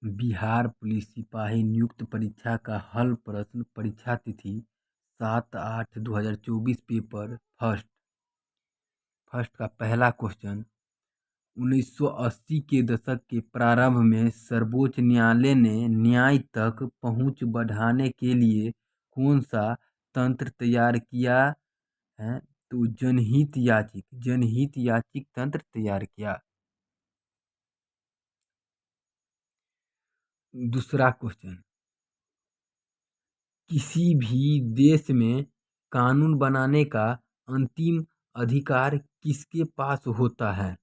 Bihar police सिपाही नियुक्ति परीक्षा का हल प्रश्न परीक्षा तिथि 7/8/2024 पेपर फर्स्ट का पहला क्वेश्चन 1980 के दशक के प्रारंभ में सर्वोच्च न्यायालय ने न्याय तक पहुंच बढ़ाने के लिए कौन सा तंत्र तैयार किया है? तो जनहित याचिक तंत्र तैयार किया। दूसरा क्वेश्चन, किसी भी देश में कानून बनाने का अंतिम अधिकार किसके पास होता है?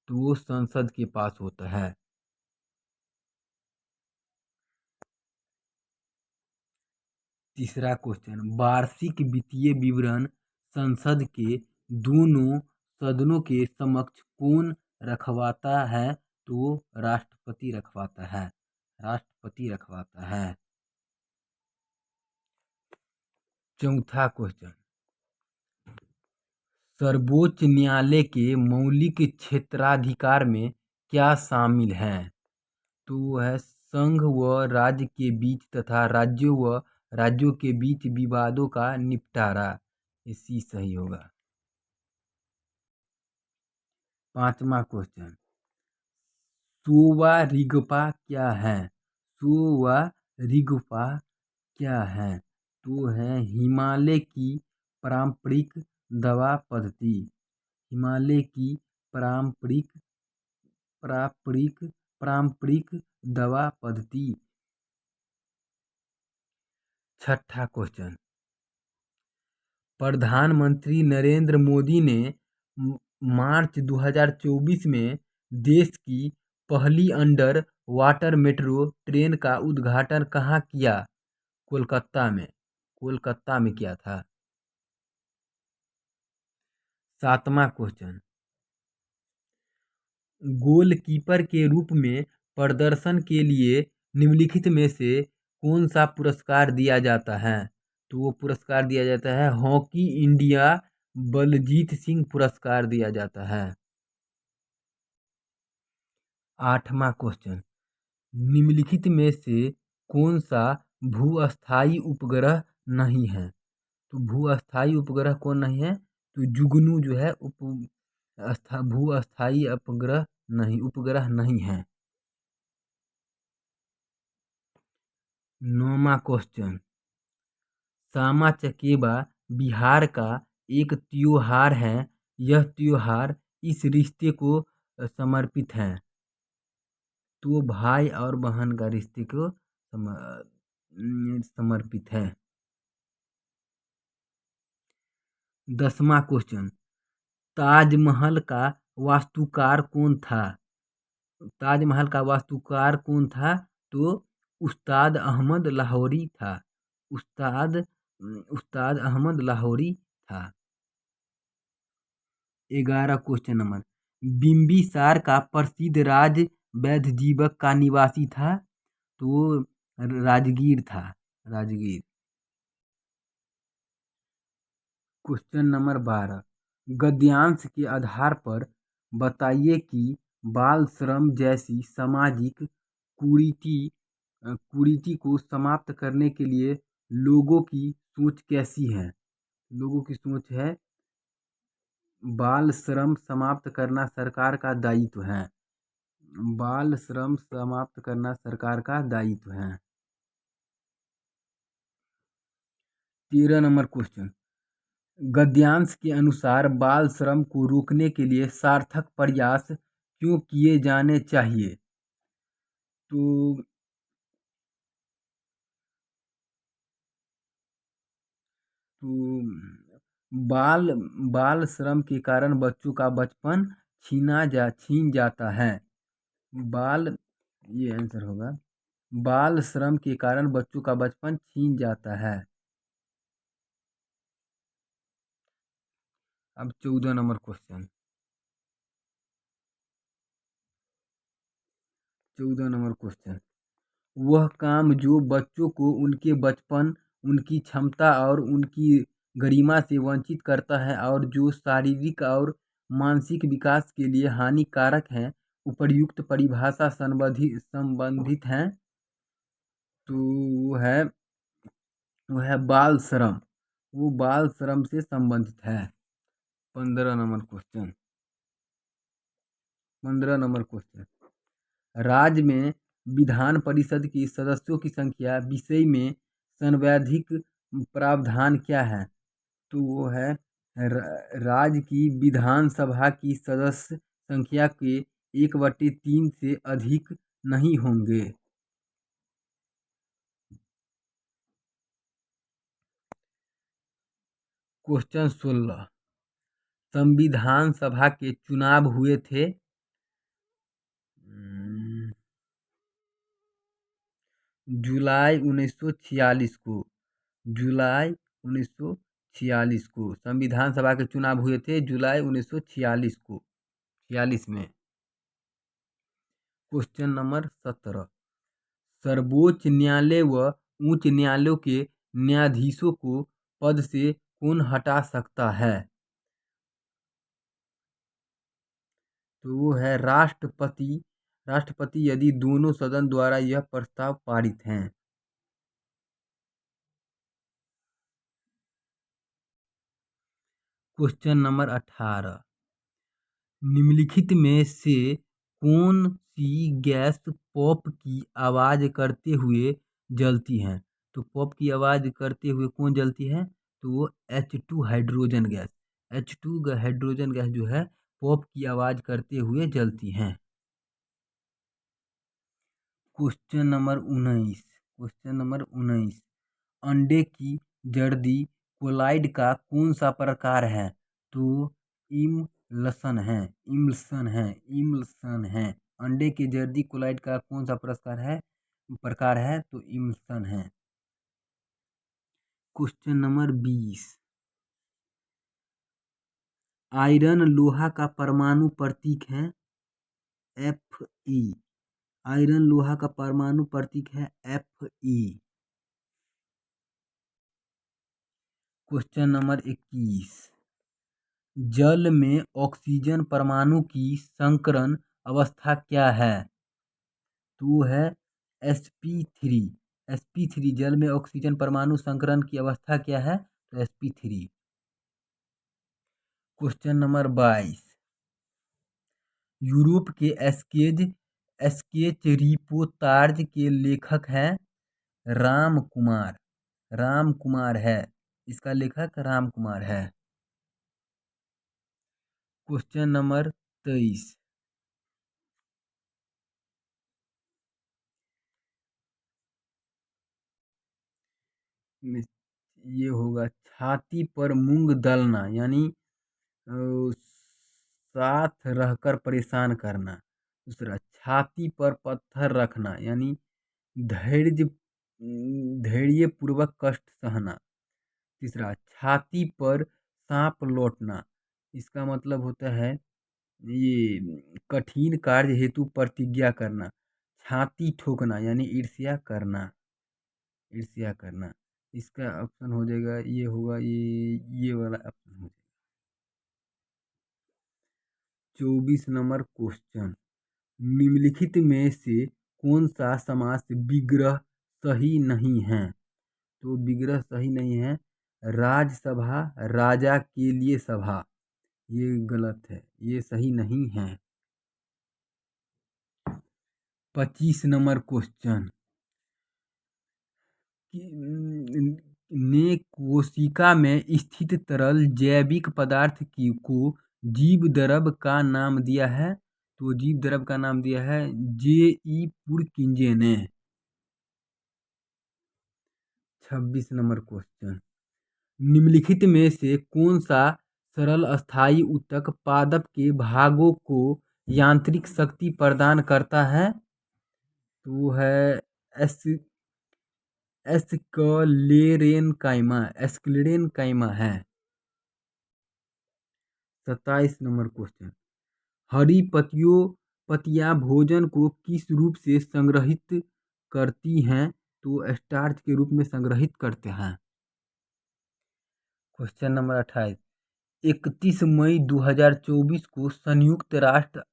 तो वो संसद के पास होता है। तीसरा क्वेश्चन, वार्षिक वित्तीय विवरण संसद के दोनों सदनों के समक्ष कौन रखवाता है? तो राष्ट्रपति रखवाता है। चौथा क्वेश्चन, सर्वोच्च न्यायालय के मौलिक क्षेत्राधिकार में क्या शामिल है? तो वो है संघ व राज्य के बीच तथा राज्यों के बीच विवादों का निपटारा। इसी सही होगा। पांचवा क्वेश्चन, सोवा रिगपा क्या है? तो है हिमालय की पारंपरिक दवा पद्धति। दवा पद्धति। छठा क्वेश्चन, प्रधानमंत्री नरेंद्र मोदी ने मार्च 2024 में देश की पहली अंडर वाटर मेट्रो ट्रेन का उद्घाटन कहाँ किया? कोलकाता में किया था। सातवां क्वेश्चन, गोलकीपर के रूप में प्रदर्शन के लिए निम्नलिखित में से कौन सा पुरस्कार दिया जाता है? तो वो पुरस्कार दिया जाता है हॉकी इंडिया बलजीत सिंह पुरस्कार दिया जाता है। आठवां क्वेश्चन, निम्नलिखित में से कौन सा भू-अस्थायी उपग्रह नहीं है? तो भू-अस्थायी उपग्रह कौन नहीं है? तो जुगनू जो है भू-अस्थायी उपग्रह नहीं है। नौवां क्वेश्चन, सामा चकेबा बिहार का एक त्योहार है। यह त्योहार इस रिश्ते को समर्पित है। तो भाई और बहन का रिश्ते को समर्पित है। 10वां क्वेश्चन, ताजमहल का वास्तुकार कौन था? तो उस्ताद अहमद लाहौरी था। 11 क्वेश्चन नंबर, बिंबिसार का प्रसिद्ध राज वैधजीवक का निवासी था। तो राजगीर था। क्वेश्चन नंबर 12, गद्यांश के आधार पर बताइए कि बाल श्रम जैसी सामाजिक कुरीति को समाप्त करने के लिए लोगों की सोच कैसी है? लोगों की सोच है बाल श्रम समाप्त करना सरकार का दायित्व है। 13 नंबर क्वेश्चन, गद्यांश के अनुसार बाल श्रम को रोकने के लिए सार्थक प्रयास क्यों किए जाने चाहिए? तो बाल श्रम के कारण बच्चों का बचपन छीन जाता है। ये आंसर होगा, बाल श्रम के कारण बच्चों का बचपन छीन जाता है। अब 14 नंबर क्वेश्चन, वह काम जो बच्चों को उनके बचपन, उनकी क्षमता और उनकी गरिमा से वंचित करता है और जो शारीरिक और मानसिक विकास के लिए हानिकारक है, उपर्युक्त परिभाषा संबंधित हैं, तो वो है बाल श्रम। वो बाल श्रम से संबंधित है। 15 नंबर क्वेश्चन। 15 नंबर क्वेश्चन, राज्य में विधान परिषद के सदस्यों की संख्या विषय में संवैधानिक प्रावधान क्या है? तो वो है राज्य की विधानसभा की सदस्य संख्या के 1/3 से अधिक नहीं होंगे। क्वेश्चन 16, संविधान सभा के चुनाव हुए थे जुलाई 1946 को। जुलाई 1946 को संविधान सभा के चुनाव हुए थे, जुलाई 1946 को, 46 में। क्वेश्चन नंबर 17, सर्वोच्च न्यायालय व उच्च न्यायालयों के न्यायाधीशों को पद से कौन हटा सकता है? तो वो है राष्ट्रपति। राष्ट्रपति यदि दोनों सदन द्वारा यह प्रस्ताव पारित हैं। क्वेश्चन नंबर 18, निम्नलिखित में से कौन सी गैस पॉप की आवाज करते हुए जलती है? तो पॉप की आवाज करते हुए कौन जलती है? तो वो H2 hydrogen gas. H2 hydrogen gas जो है पॉप की आवाज करते हुए जलती हैं। Question number 19। क्वेश्चन नंबर 19, अंडे की जर्दी कोलाइड का कौन सा प्रकार है? तो इमल्सन है। इमल्सन है। इमल्सन है। अंडे की जर्दी कोलाइड का कौन सा प्रकार है? तो इमल्सन है। क्वेश्चन नंबर 20, आयरन लोहा का परमाणु प्रतीक है Fe। आयरन लोहा का परमाणु प्रतीक है Fe। क्वेश्चन नंबर 21, जल में ऑक्सीजन परमाणु की संकरण अवस्था क्या है? तो है sp3। sp3 जल में ऑक्सीजन परमाणु संकरण की अवस्था क्या है? तो sp3। क्वेश्चन नंबर 22, यूरोप के स्केच रिपोर्ताज के लेखक हैं राम कुमार। राम कुमार है। इसका लेखक राम कुमार है। क्वेश्चन नंबर 23, ये होगा छाती पर मूंग दलना, यानी साथ रहकर परेशान करना। दूसरा, छाती पर पत्थर रखना, यानी धैर्य पूर्वक कष्ट सहना। तीसरा, छाती पर सांप लौटना। इसका मतलब होता है ये कठिन कार्य हेतु प्रतिज्ञा करना। छाती ठोकना यानी ईर्ष्या करना। ईर्ष्या करना। इसका ऑप्शन हो जाएगा, ये होगा, ये वाला ऑप्शन हो जाएगा। 24 नंबर क्वेश्चन, निम्नलिखित में से कौन सा समास विग्रह सही नहीं है? तो विग्रह सही नहीं है, राजसभा राजा के लिए सभा, ये गलत है, ये सही नहीं है। 25 नंबर क्वेश्चन, ने कोशिका में स्थित तरल जैविक पदार्थ को जीव द्रव का नाम दिया है? तो जीव द्रव का नाम दिया है J.E. पुरकिंजे ने। 26 नंबर क्वेश्चन, निम्नलिखित में से कौन सा सरल अस्थायी ऊतक पादप के भागों को यांत्रिक शक्ति प्रदान करता है? तो है एस्क्लेरेनकाइमा है। 27 नंबर क्वेश्चन, हरी पत्तियां भोजन को किस रूप से संग्रहित करती हैं? तो स्टार्च के रूप में संग्रहित करते हैं। क्वेश्चन नंबर 28, 31 मई 2024 को संयुक्त राष्ट्र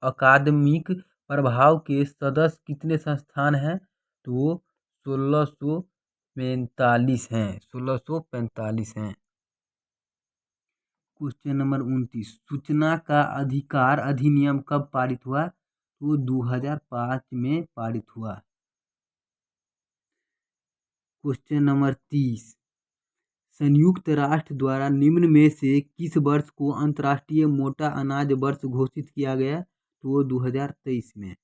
अकादमिक प्रभाव के सदस्य कितने संस्थान हैं? तो वो 1645 हैं, 1645 हैं। क्वेश्चन नंबर 29, सूचना का अधिकार अधिनियम कब पारित हुआ? तो 2005 में पारित हुआ। क्वेश्चन नंबर 30, संयुक्त राष्ट्र द्वारा निम्न में से किस वर्ष को अंतर्राष्ट्रीय मोटा अनाज वर्ष घोषित किया गया? तो 2023 में।